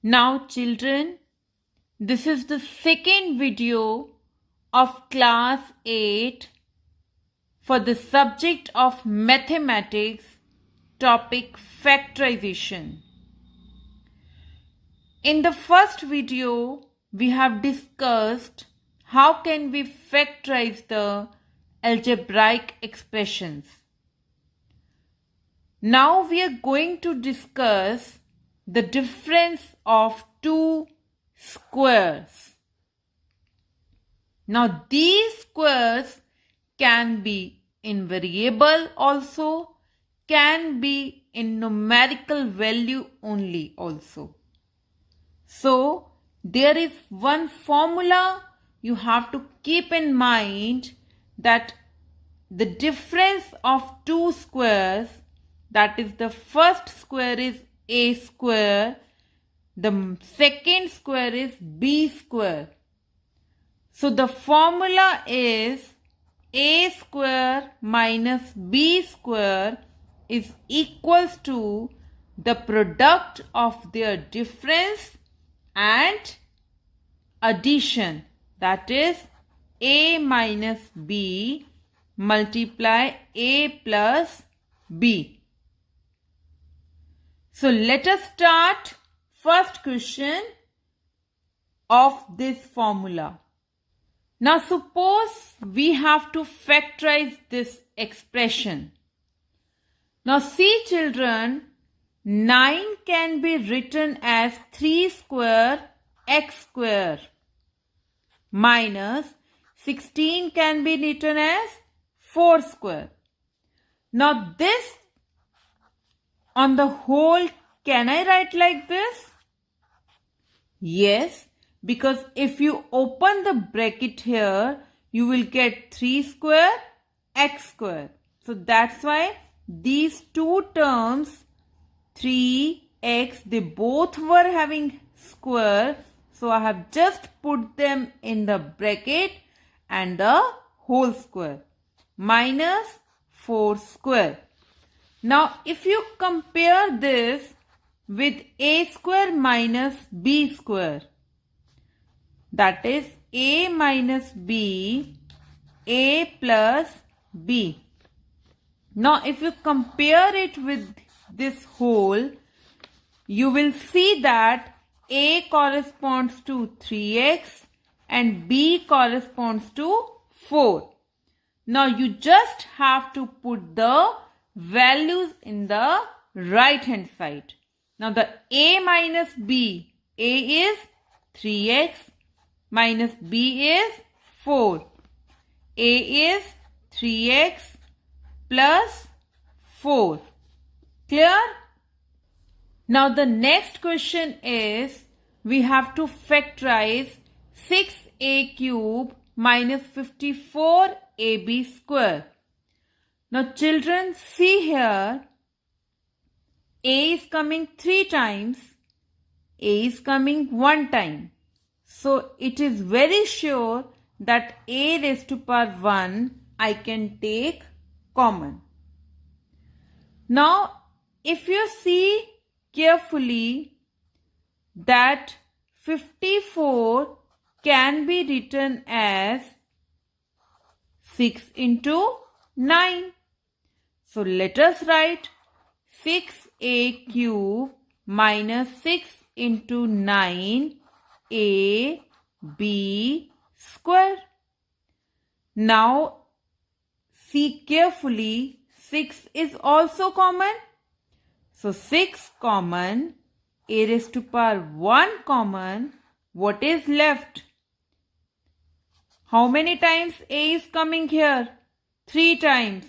Now children, this is the second video of class 8 for the subject of mathematics, topic factorization. In the first video, we have discussed how can we factorize the algebraic expressions. Now we are going to discuss the difference of two squares. Now these squares can be in variable also, can be in numerical value only also. So there is one formula you have to keep in mind, that the difference of two squares, that is the first square is a square, the second square is b square. So the formula is a square minus b square is equals to the product of their difference and addition, that is a minus b multiply a plus b. So let us start first question of this formula. Now suppose we have to factorize this expression. Now see children, 9 can be written as 3 square x square minus 16 can be written as 4 square. Now this on the whole, can I write like this? Yes, because if you open the bracket here, you will get 3 square x square. So that's why these two terms 3x, they both were having square. So I have just put them in the bracket and the whole square minus 4 square. Now if you compare this with a square minus b square, that is a minus b, a plus b. Now if you compare it with this whole, you will see that a corresponds to 3x and b corresponds to 4. Now you just have to put the values in the right hand side. Now the a minus b, a is 3x minus b is 4. A is 3x plus 4. Clear? Now the next question is, we have to factorize 6a cube minus 54ab square. Now children, see here, a is coming 3 times, a is coming 1 time. So it is very sure that a raised to power 1 I can take common. Now if you see carefully, that 54 can be written as 6 into 9. So let us write 6a cube minus 6 into 9 a b square. Now see carefully, 6 is also common. So 6 common, a raised to power 1 common. What is left? How many times a is coming here? 3 times.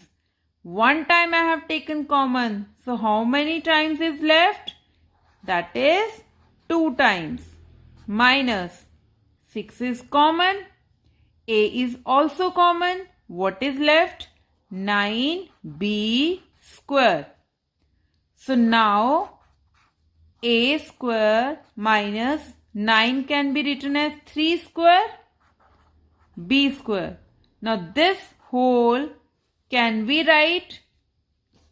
1 time I have taken common. So how many times is left? That is 2 times. Minus 6 is common. A is also common. What is left? 9b square. So now a square minus 9 can be written as 3 square b square. Now this whole can we write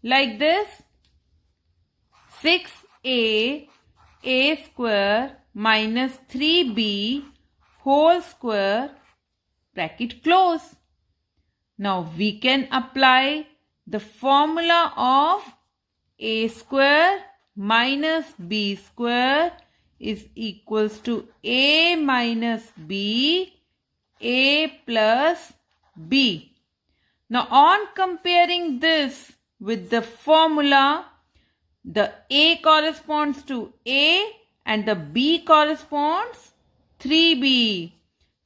like this? 6a a square minus 3b whole square, bracket close. Now we can apply the formula of a square minus b square is equals to a minus b, a plus b. Now on comparing this with the formula, the a corresponds to a and the b corresponds 3b.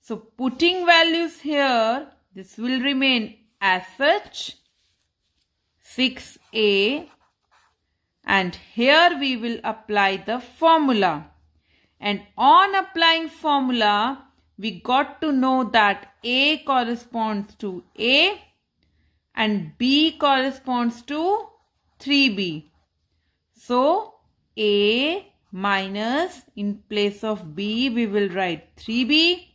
So putting values here, this will remain as such 6a, and here we will apply the formula. And on applying formula, we got to know that a corresponds to a and b corresponds to 3b. So a minus, in place of b we will write 3b.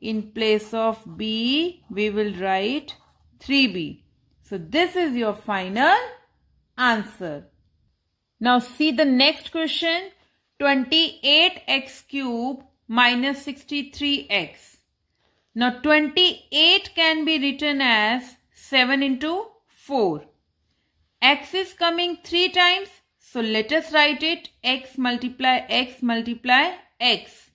In place of b we will write 3b. So this is your final answer. Now see the next question. 28x cube minus 63x. Now 28 can be written as 7 into 4. X is coming 3 times. So let us write it x multiply x multiply x.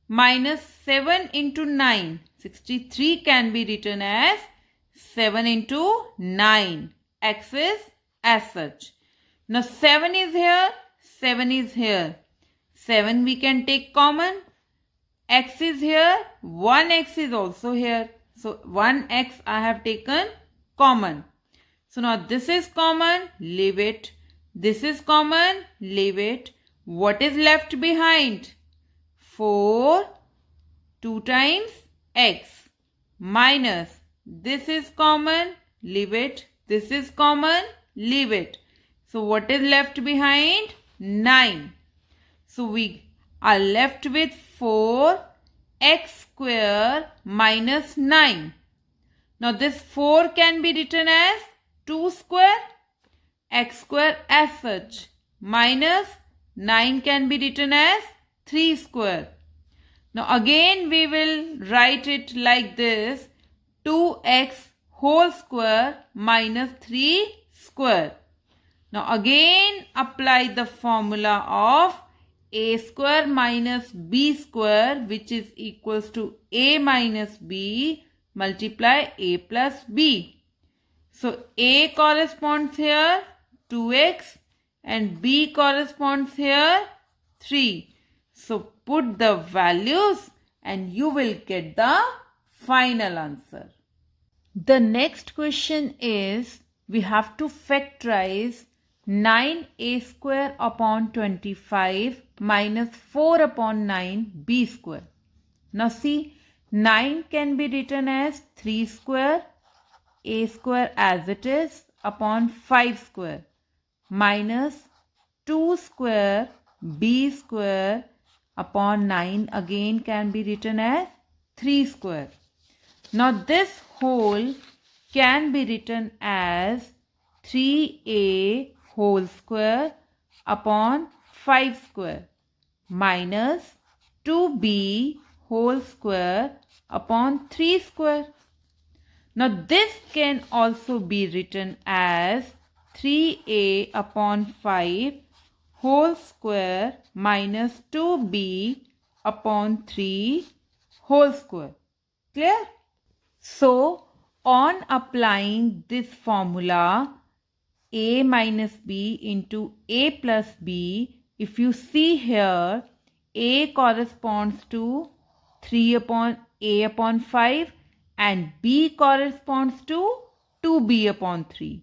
Minus 7 into 9. 63 can be written as 7 into 9. X is as such. Now 7 is here, 7 is here. 7 we can take common. X is here, 1x is also here. So 1x I have taken common. So now this is common, leave it. This is common, leave it. What is left behind? 4, 2 times x, minus, this is common, leave it. This is common, leave it. So what is left behind? 9. So we are left with 4x square minus 9. Now this 4 can be written as 2 square, x square as such, minus 9 can be written as 3 square. Now again we will write it like this, 2x whole square minus 3 square. Now again apply the formula of a square minus b square, which is equals to a minus b multiply a plus b. So a corresponds here 2x and b corresponds here 3. So put the values and you will get the final answer. The next question is, we have to factorize 9a square upon 25 minus 4 upon 9b square. Now see, 9 can be written as 3 square, a square as it is, upon 5 square, minus 2 square b square upon 9 again can be written as 3 square. Now this whole can be written as 3a whole square upon 5 square minus 2b whole square upon 3 square. Now this can also be written as 3a upon 5 whole square minus 2b upon 3 whole square. Clear? So on applying this formula, a minus b into a plus b, if you see here, a corresponds to 3 upon a upon 5 and b corresponds to 2b upon 3.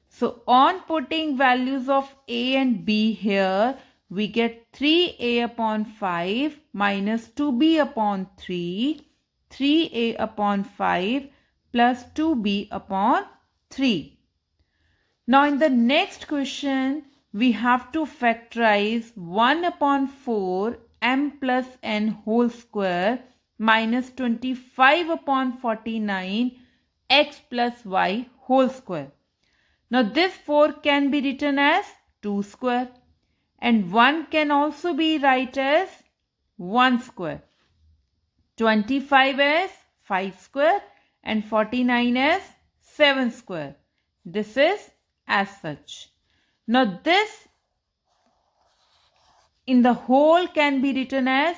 So on putting values of a and b here, we get 3a upon 5 minus 2b upon 3, 3a upon 5 plus 2b upon 3. Now in the next question, we have to factorize 1 upon 4 m plus n whole square minus 25 upon 49 x plus y whole square. Now this 4 can be written as 2 square and 1 can also be written as 1 square. 25 as 5 square and 49 as 7 square. This is as such. Now this in the whole can be written as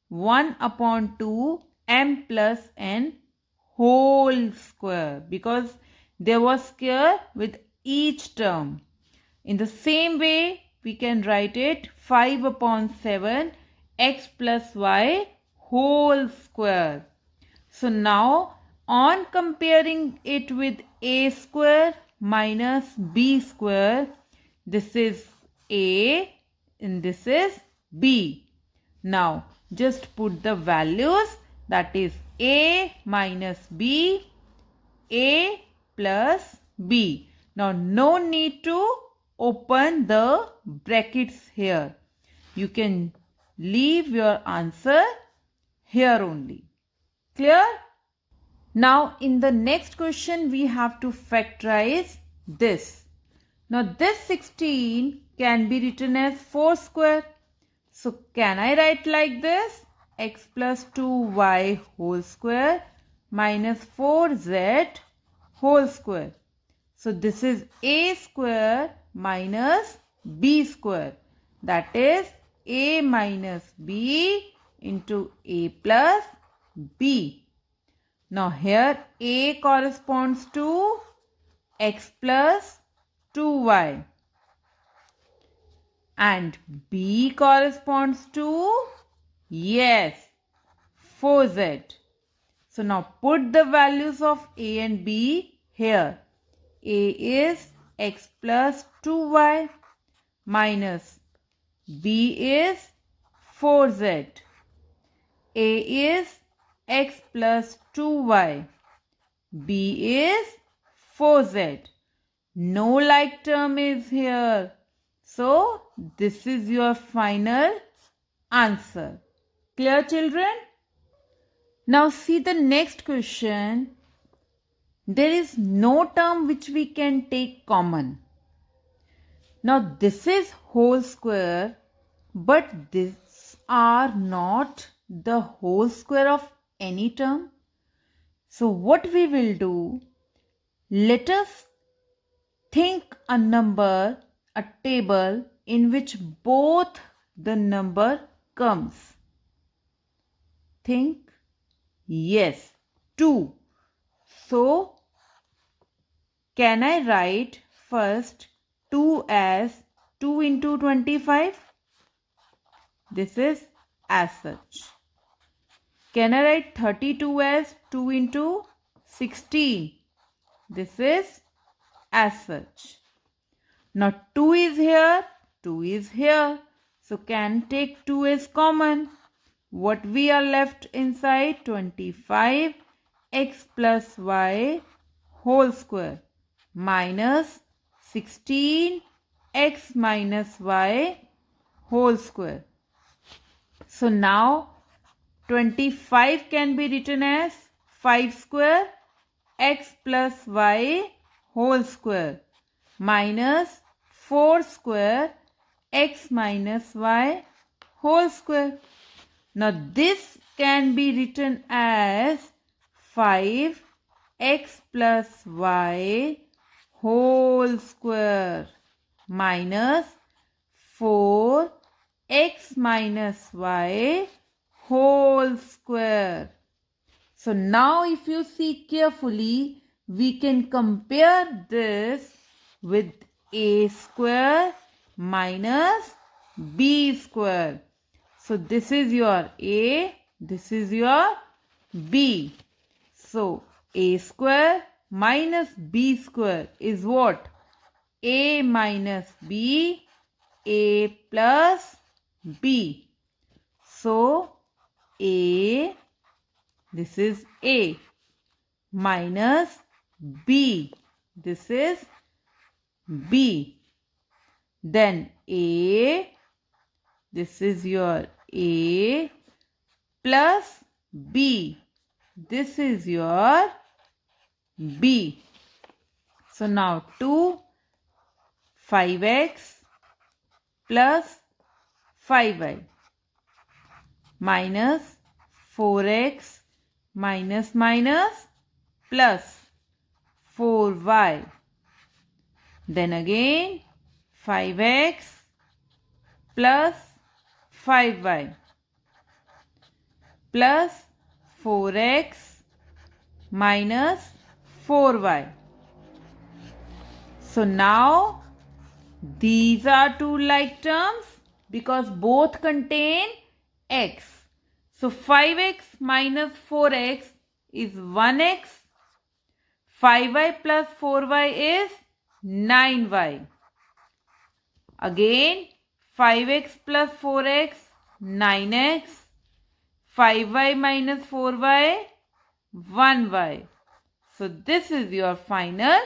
1 upon 2 m plus n whole square, because there was square with each term. In the same way, we can write it 5 upon 7 x plus y whole square. So now on comparing it with a square minus b square, this is a and this is b. Now just put the values, that is a minus b, a plus b. Now no need to open the brackets here. You can leave your answer here only. Clear? Now in the next question we have to factorize this. Now this 16 can be written as 4 square. So can I write like this? X plus 2y whole square minus 4z whole square. So this is a square minus b square. That is a minus b into a plus b. Now here a corresponds to x plus 2y and b corresponds to, yes, 4z. So now put the values of a and b here. A is x plus 2y minus b is 4z. A is x plus 2y. B is 4z. No like term is here. So this is your final answer. Clear, children? Now see the next question. There is no term which we can take common. Now this is whole square, but these are not the whole square of any term. So what we will do, let us think a number, a table in which both the number comes. Think, yes, 2. So can I write first 2 as 2 into 25? This is as such. Can I write 32 as 2 into 16? This is as such. Now 2 is here, 2 is here. So can take 2 as common. What we are left inside? 25 x plus y whole square minus 16 x minus y whole square. So now 25 can be written as 5 square x plus y whole square minus 4 square x minus y whole square. Now this can be written as 5 x plus y whole square minus 4 x minus y whole square. So now if you see carefully, we can compare this with a square minus b square. So this is your a, this is your b. So a square minus b square is what? A minus b, a plus b. So a, this is a, minus b, this is b. Then a, this is your a, plus b, this is your b. So now 2, 5x plus 5y minus 4x minus minus plus 4y. Then again 5x plus 5y plus 4x minus 4y. So now these are two like terms because both contain x. So 5x minus 4x is 1x. 5y plus 4y is 9y. Again 5x plus 4x 9x. 5y minus 4y 1y. So this is your final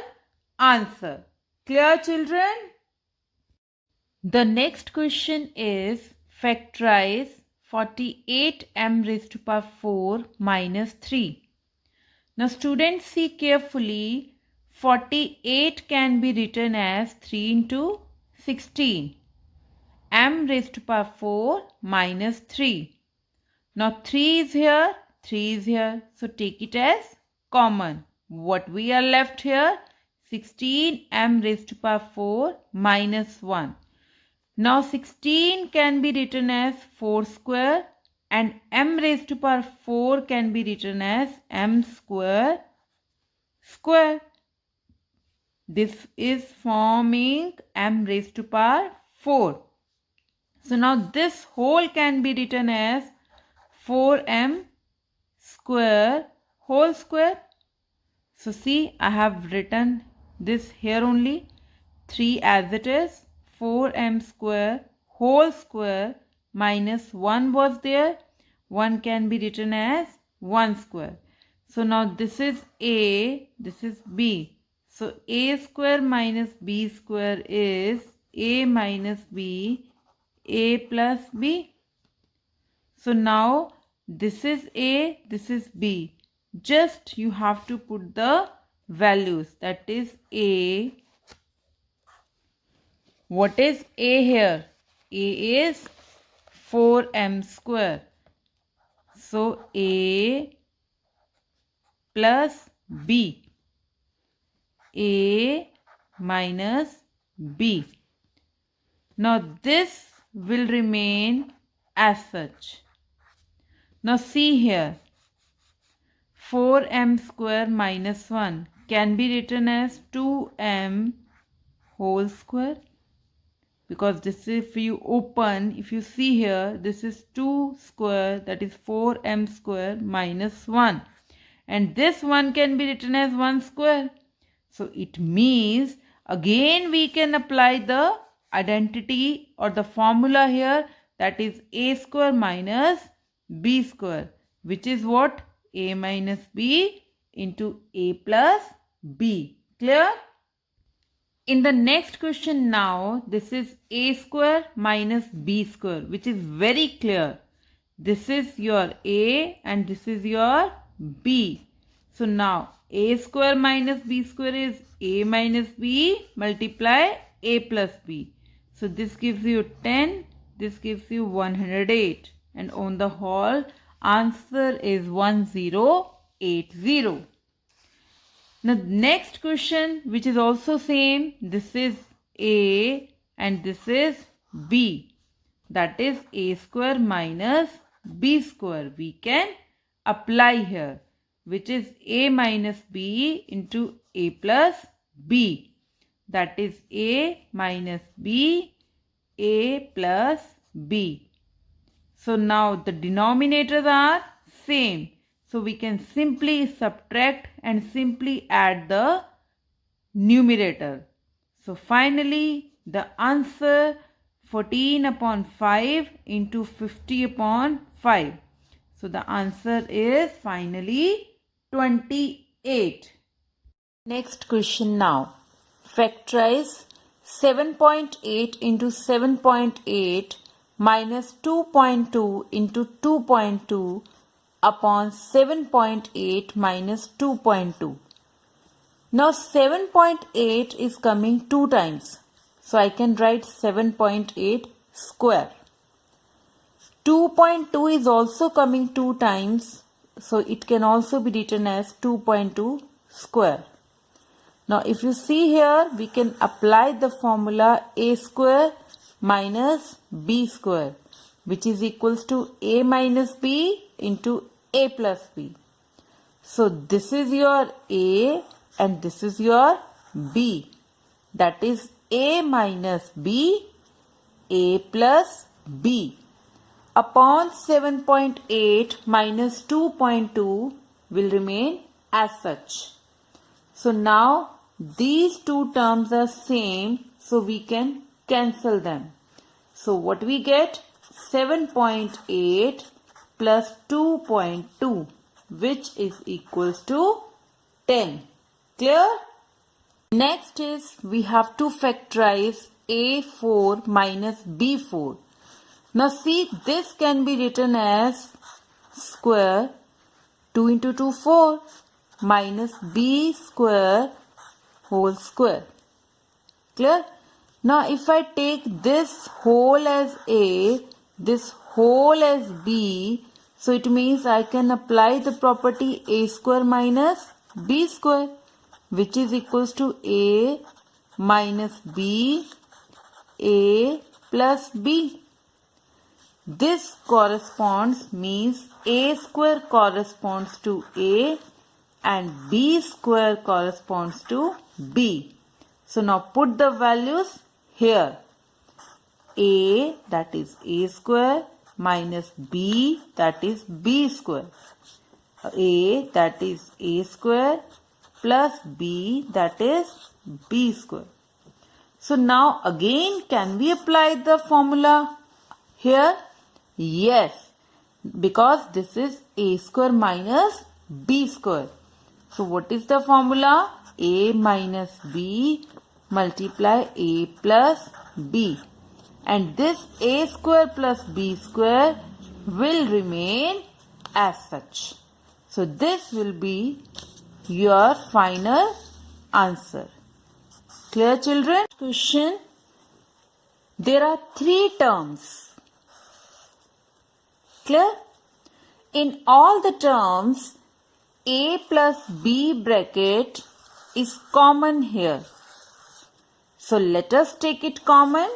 answer. Clear, children? The next question is factorize 48m raised to power 4 minus 3. Now students, see carefully. 48 can be written as 3 into 16. M raised to power 4 minus 3. Now 3 is here, 3 is here. So take it as common. What we are left here? 16m raised to power 4 minus 1. Now 16 can be written as 4 square and m raised to power 4 can be written as m square square. This is forming m raised to power 4. So now this whole can be written as 4m square whole square. So see, I have written this here only. 3 as it is. 4m square whole square minus 1 was there. 1 can be written as 1 square. So now this is a, this is b. So a square minus b square is a minus b, a plus b. So now this is a, this is b. Just you have to put the values. That is a. What is a here? A is 4m square. So a plus b. A minus b. Now this will remain as such. Now see here. 4m square minus 1 can be written as 2m whole square. Because this, if you open, if you see here, this is 2 square, that is 4m square minus 1. And this one can be written as 1 square. So it means again we can apply the identity or the formula here, that is a square minus b square, which is what? A minus b into a plus b. Clear? In the next question now, this is a square minus b square, which is very clear. This is your a and this is your b. So now a square minus b square is a minus b multiply a plus b. So this gives you 10, this gives you 108. And on the whole, answer is 1080. Now next question, which is also same, this is a and this is b. That is a square minus b square. We can apply here, which is a minus b into a plus b. That is a minus b, a plus b. So now the denominators are same. So we can simply subtract and simply add the numerator. So finally the answer 14 upon 5 into 50 upon 5. So the answer is finally 28. Next question now. Factorize 7.8 into 7.8 minus 2.2 into 2.2 upon 7.8 minus 2.2. Now 7.8 is coming 2 times. So I can write 7.8 square. 2.2 is also coming 2 times, so it can also be written as 2.2 square. Now if you see here, we can apply the formula a square minus b square, which is equals to a minus b into a plus b. So this is your a and this is your b. That is a minus b, a plus b upon 7.8 minus 2.2 will remain as such. So now these two terms are same, so we can cancel them. So what we get? 7.8 plus 2.2, which is equals to 10. Clear? Next is we have to factorize a4 minus b4. Now see, this can be written as square 2 into 2 4 minus b square whole square. Clear? Now if I take this whole as a, this whole as b, so it means I can apply the property a square minus b square, which is equals to a minus b, a plus b. This corresponds, means a square corresponds to a and b square corresponds to b. So now put the values here. A, that is a square, minus b, that is b square. A, that is a square, plus b, that is b square. So now again, can we apply the formula here? Yes, because this is a square minus b square. So what is the formula? A minus b multiply a plus b. And this a square plus b square will remain as such. So this will be your final answer. Clear, children? Question. There are 3 terms. Clear? In all the terms, a plus b bracket is common here. So let us take it common.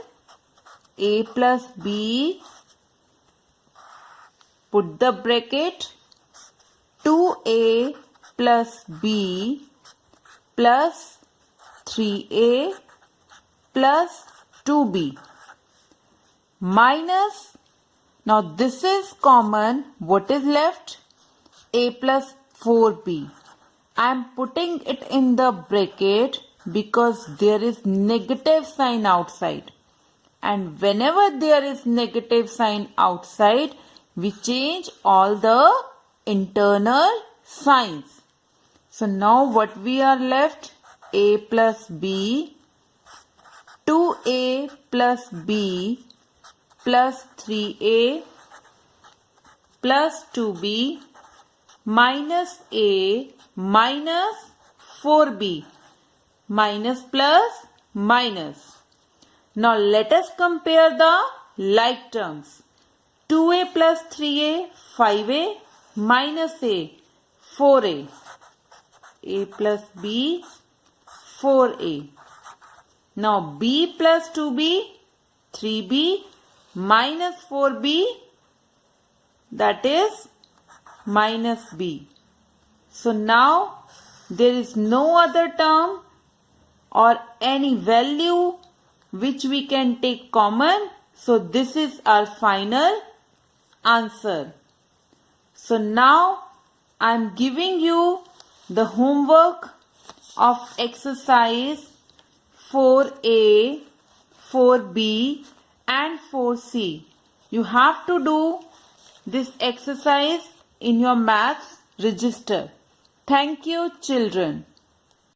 A plus b, put the bracket, 2a plus b plus 3a plus 2b minus, now this is common, what is left? A plus 4b. I am putting it in the bracket because there is negative sign outside. And whenever there is negative sign outside, we change all the internal signs. So now what we are left? A plus b, 2a plus b plus 3a plus 2b minus a minus 4b, minus plus minus. Now let us compare the like terms. 2a plus 3a, 5a, minus a, 4a. A plus b, 4a. Now b plus 2b, 3b, minus 4b, that is minus b. So now there is no other term or any value which we can take common. So this is our final answer. So now I am giving you the homework of exercise 4a, 4b and 4c. You have to do this exercise in your maths register. Thank you, children.